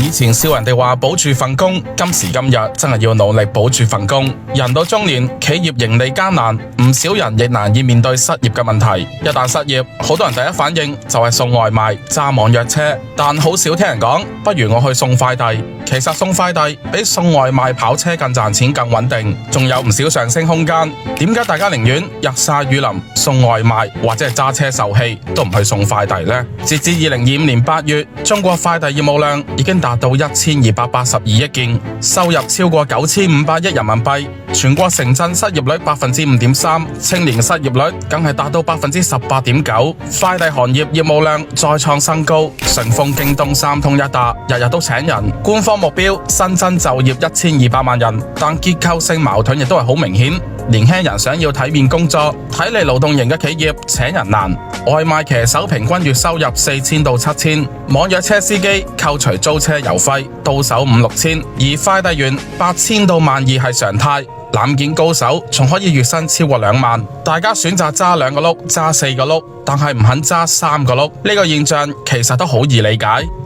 以前笑人哋話保住份工，今時今日真係要努力保住份工。人到中年，企業盈利艱難，唔少人亦難以面對失業嘅問題。一旦失業，好多人第一反應就係送外賣、揸網約車，但好少聽人講，不如我去送快遞。其實送快遞比送外賣跑車更賺錢、更穩定，仲有唔少上升空間。點解大家寧願日曬雨淋送外賣或者係揸車受氣，都唔去送快遞呢？截至2025年8月，中國快遞業務量已經達到1282億件，收入超過9500億人民幣。全國城鎮失業率5.3%，青年失業率更係達到18.9%。快遞行業業務量再創新高，順豐、京東、三通一達日日都請人。官方目標新增就業1200萬人，但結構性矛盾亦都係好明顯。年輕人想要體面工作，體力勞動型嘅企業請人難。外賣騎手平均月收入4000到7000，網約車司機扣除租車油費到手5、6千，而快遞員8000到12000係常態。攬件高手仲可以月薪超過2萬。大家選擇揸2個轆、揸4個轆，但係唔肯揸3個轆。呢個現象其實都好易理解。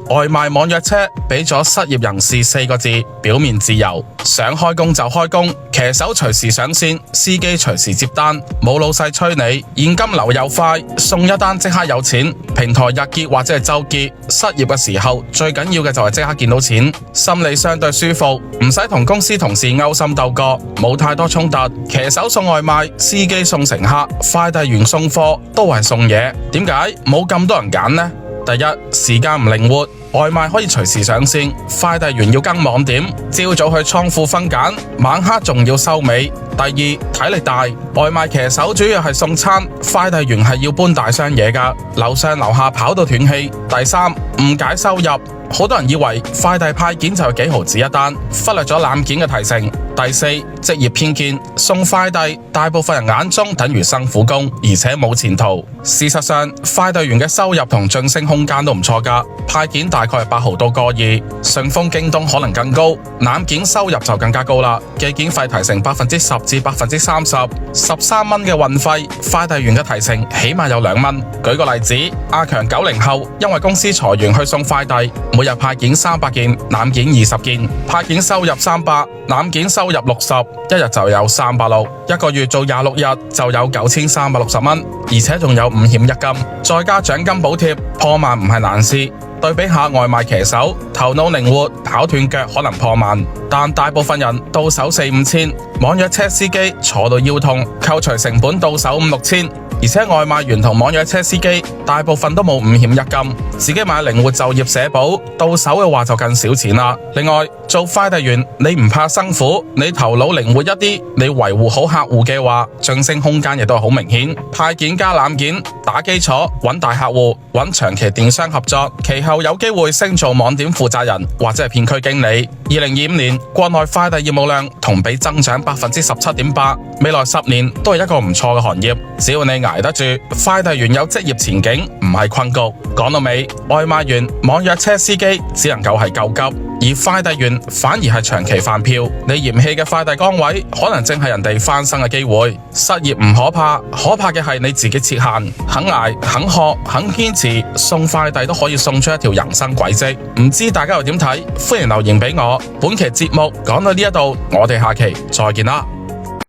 外賣網約車俾咗失業人士4個字：表面自由，想開工就開工，騎手隨時上線，司機隨時接單，冇老細催你，現金流又快，送一單即刻有錢。平台日結或者係週結，失業嘅時候最緊要嘅就係即刻見到錢，心理相對舒服，唔使同公司同事勾心鬥角，冇太多衝突。騎手送外賣，司機送乘客，快遞員送貨，都係送嘢。點解冇咁多人揀呢？第一，時間唔靈活，外賣可以隨時上線，快遞員要跟網點，朝早去倉庫分揀，晚黑仲要收尾。第二，體力大，外賣騎手主要係送餐，快遞員係要搬大箱嘢㗎，樓上樓下跑到斷氣。第三，誤解收入，好多人以為快遞派件就係幾毫子一單，忽略咗攬件嘅提成。第四，職業偏見，送快遞大部分人眼中等於辛苦工，而且冇前途。事實上，快遞員嘅收入同晉升空間都唔錯㗎，派件大概係8毫到1.2，順豐、京東可能更高，攬件收入就更加高啦。寄件費提成10%至30%，13蚊嘅運費，快遞員嘅提成起碼有2蚊。舉個例子，阿強90後因為公司裁員去送快遞，每日派件300件，攬件20件，派件收入300，攬件收入60，一日就有360，一個月做26日就有9360蚊，而且仲有5險1金，再加獎金補貼，破萬唔係難事。對比下外賣騎手，頭腦靈活，跑斷腳可能破萬，但大部分人到手4、5千，網約車司機坐到腰痛，扣除成本到手5、6千。而且外賣員同網約車司機大部分都冇5險1金，自己買靈活就業社保，到手嘅話就更少錢啦。另外，做快遞員你唔怕辛苦，你頭腦靈活一啲，你維護好客戶嘅話，晉升空間亦都係好明顯。派件加攬件，打基礎，揾大客戶，揾長期電商合作，其後有機會升做網點負責人或者係片區經理。2025年國內快遞業務量同比增長17.8%，未來10年都係一個唔錯嘅行業。只要你捱得住，快遞員有職業前景，唔係困局。講到尾，外賣員、網約車司機只能夠係救急，而快遞員反而係長期飯票。你嫌棄嘅快遞崗位，可能正係人哋翻身嘅機會。失業唔可怕，可怕嘅係你自己設限，肯捱、肯學、肯堅持，送快遞都可以送出一條人生軌跡。唔知大家又點睇？歡迎留言俾我。本期節目講到呢一度，我哋下期再見啦。